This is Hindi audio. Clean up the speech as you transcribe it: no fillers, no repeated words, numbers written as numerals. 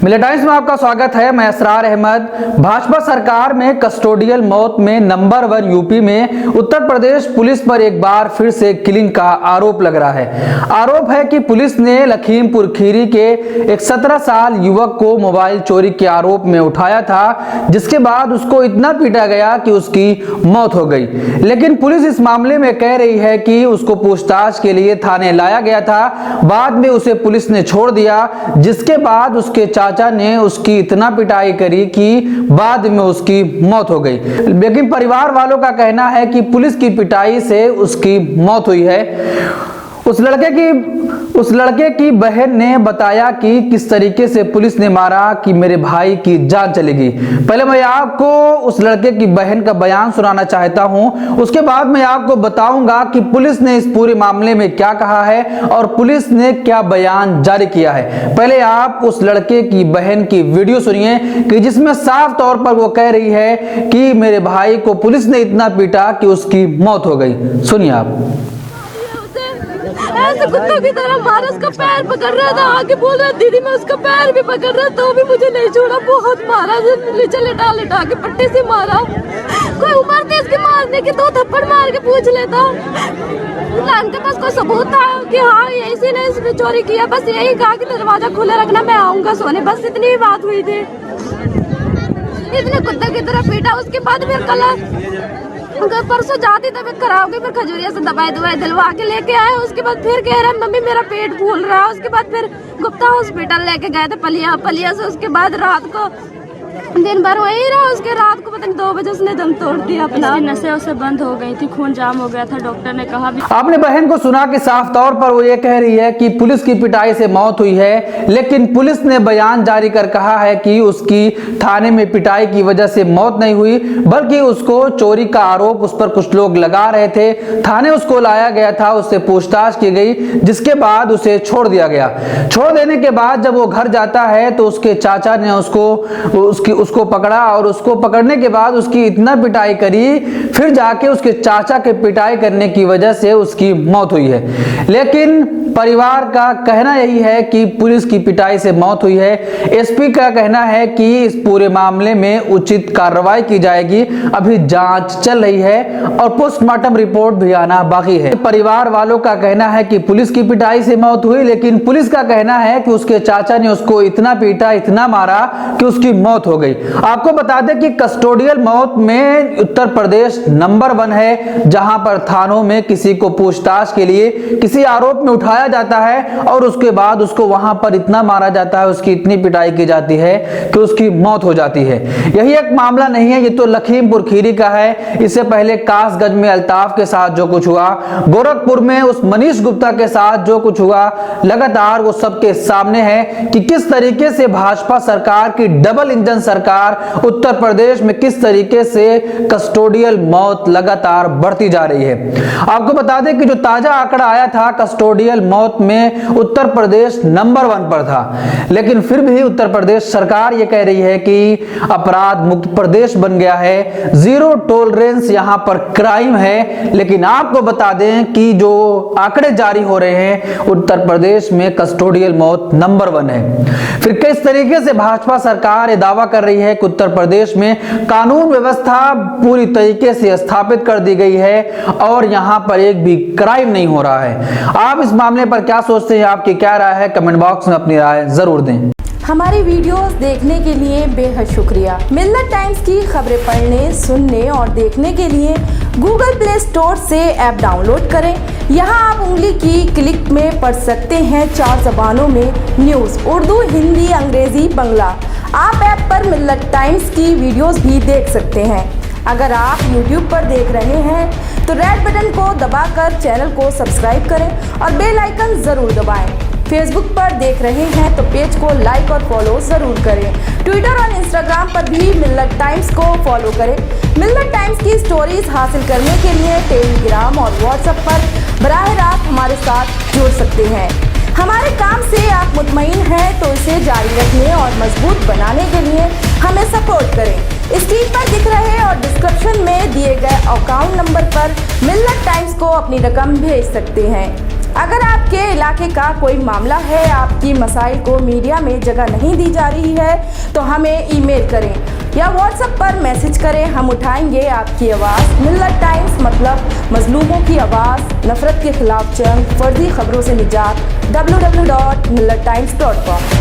मिल्लत टाइम्स में आपका स्वागत है। मैं असरार अहमद। भाजपा सरकार में कस्टोडियल मौत में नंबर 1 यूपी में उत्तर प्रदेश पुलिस पर एक बार फिर से किलिंग का आरोप लग रहा है। आरोप है कि पुलिस ने लखीमपुर खीरी के एक 17 साल युवक को मोबाइल चोरी के आरोप में उठाया था, जिसके बाद उसको इतना पीटा गया कि उसकी मौत हो गई। लेकिन पुलिस इस मामले में कह रही है कि उसको पूछताछ के लिए थाने लाया गया था, बाद में उसे पुलिस ने छोड़ दिया, जिसके बाद उसके चाचा ने उसकी इतना पिटाई करी कि बाद में उसकी मौत हो गई। लेकिन परिवार वालों का कहना है कि पुलिस की पिटाई से उसकी मौत हुई है। उस लड़के की बहन ने बताया कि किस तरीके से पुलिस ने मारा कि मेरे भाई की जान चलेगी। पहले मैं आपको उस लड़के की बहन का बयान सुनाना चाहता हूं, उसके बाद मैं आपको बताऊंगा कि पुलिस ने इस पूरे मामले में क्या कहा है और पुलिस ने क्या बयान जारी किया है। पहले आप उस लड़के की बहन की वीडियो सुनिए कि जिसमें साफ तौर पर वो कह रही है कि मेरे भाई को पुलिस ने इतना पीटा कि उसकी मौत हो गई। सुनिए आप। ऐसे कुत्तों की तरह मारा, उसका पैर पकड़ रहा था, आगे बोल रहा दीदी मैं उसका पैर भी पकड़ रहा तो भी मुझे नहीं छोड़ा। बहुत मारा, नीचे लिटा के पट्टे से मारा। कोई उम्र थी इसके मारने की, 2 थप्पड़ मार के पूछ लेता। उनके पास कोई सबूत था कि हाँ इसी ने इसने चोरी किया, बस यही कहा कि दरवाजा खुला रखना, मैं आऊंगा सोने, बस इतनी ही बात हुई थी। इतने कुत्ते की तरह पीटा। उसके बाद फिर कल परसों जाती तबीयत खराब गई, फिर खजूरिया से दवाई दिलवा के लेके आए। उसके बाद फिर कह रहा है मम्मी मेरा पेट फूल रहा है। उसके बाद फिर गुप्ता हॉस्पिटल लेके गए थे पलिया से। उसके बाद रात को दिन भर वही रहा। उसके रात को पता नहीं 2 बजे उसने दम तोड़ दिया अपना। नसें उसे बंद हो गई थी, खून जाम हो गया था, डॉक्टर ने कहा भी। आपने बहन को सुना कि साफ तौर पर वो ये कह रही है कि पुलिस की पिटाई से मौत हुई है, लेकिन पुलिस ने बयान जारी कर कहा है कि उसकी थाने में पिटाई की वजह से मौत नहीं हुई, बल्कि उसको चोरी का आरोप उस पर कुछ लोग लगा रहे थे। थाने उसको लाया गया था, उससे पूछताछ की गई, जिसके बाद उसे छोड़ दिया गया। छोड़ देने के बाद जब वो घर जाता है तो उसके चाचा ने उसको पकड़ा और उसको पकड़ने के बाद उसकी इतना पिटाई करी, फिर जाके उसके चाचा के पिटाई करने की वजह से उसकी मौत हुई है। लेकिन परिवार का कहना यही है कि पुलिस की पिटाई से मौत हुई है। एसपी का कहना है कि इस पूरे मामले में उचित कार्रवाई की जाएगी। अभी जांच चल रही है और पोस्टमार्टम रिपोर्ट भी आना बाकी है। परिवार वालों का कहना है कि पुलिस की पिटाई से मौत हुई, लेकिन पुलिस का कहना है कि उसके चाचा ने उसको इतना पीटा, इतना मारा कि उसकी मौत हो गई। आपको बता दें कि कस्टोडियल मौत में उत्तर प्रदेश नंबर 1 है, जहां पर थानों में किसी को पूछताछ के लिए किसी आरोप में उठाया जाता है और उसके बाद उसको वहां पर इतना मारा जाता है, उसकी इतनी पिटाई की जाती है कि उसकी मौत हो जाती है। यही एक मामला नहीं है, ये तो लखीमपुर खीरी का है। इससे पहले कासगंज में अल्ताफ के साथ जो कुछ हुआ, गोरखपुर में उस मनीष गुप्ता के साथ जो कुछ हुआ, लगातार वो सबके सामने है कि किस तरीके से भाजपा सरकार की डबल इंजन सरकार उत्तर प्रदेश में किस तरीके से कस्टोडियल मौत लगातार बढ़ती जा रही है। आपको बता दें कि जो ताजा आंकड़ा आया था, कस्टोडियल मौत में उत्तर प्रदेश नंबर 1 पर था, लेकिन फिर भी उत्तर प्रदेश सरकार ये कह रही है कि अपराध मुक्त प्रदेश बन गया है, 0 टॉलरेंस यहां पर क्राइम है। लेकिन आपको बता दें कि जो आंकड़े जारी हो रहे हैं, उत्तर प्रदेश में कस्टोडियल मौत नंबर 1 है। फिर किस तरीके से भाजपा सरकार ये दावा कर रही है कि उत्तर प्रदेश में कानून व्यवस्था पूरी तरीके से स्थापित कर दी गई है और यहां पर एक भी क्राइम नहीं हो रहा है। आप इस मामले पर क्या सोचते हैं? आपकी क्या राय है? कमेंट बॉक्स में अपनी राय जरूर दें। हमारी वीडियोस देखने के लिए बेहद शुक्रिया। मिल्लत टाइम्स की खबरें पढ़ने, सुनने और देखने के लिए गूगल प्ले स्टोर से ऐप डाउनलोड करें। यहां आप उंगली की क्लिक में पढ़ सकते हैं 4 जबानों में न्यूज़, उर्दू, हिंदी, अंग्रेजी, बांग्ला। आप ऐप पर मिल्लत टाइम्स की वीडियोस भी देख सकते हैं। अगर आप YouTube पर देख रहे हैं तो रेड बटन को दबाकर चैनल को सब्सक्राइब करें और बेल आइकन ज़रूर दबाएं। फेसबुक पर देख रहे हैं तो पेज को लाइक और फॉलो ज़रूर करें। ट्विटर और इंस्टाग्राम पर भी मिल्लत टाइम्स को फॉलो करें। मिल्लत टाइम्स की स्टोरीज हासिल करने के लिए टेलीग्राम और व्हाट्सएप पर बराह रास्त हमारे साथ जुड़ सकते हैं। हमारे काम से आप मुतमईन हैं तो इसे जारी रखने और मजबूत बनाने के लिए हमें सपोर्ट करें। स्क्रीन पर दिख रहे और डिस्क्रिप्शन में दिए गए अकाउंट नंबर पर मिल्लत टाइम्स को अपनी रकम भेज सकते हैं। अगर आपके इलाके का कोई मामला है, आपकी मसाइल को मीडिया में जगह नहीं दी जा रही है, तो हमें ईमेल करें या व्हाट्सएप पर मैसेज करें। हम उठाएंगे आपकी आवाज़। मिल्लत टाइम्स मतलब मजलूमों की आवाज़, नफरत के खिलाफ जंग, फर्जी खबरों से निजात। www.millattimes.com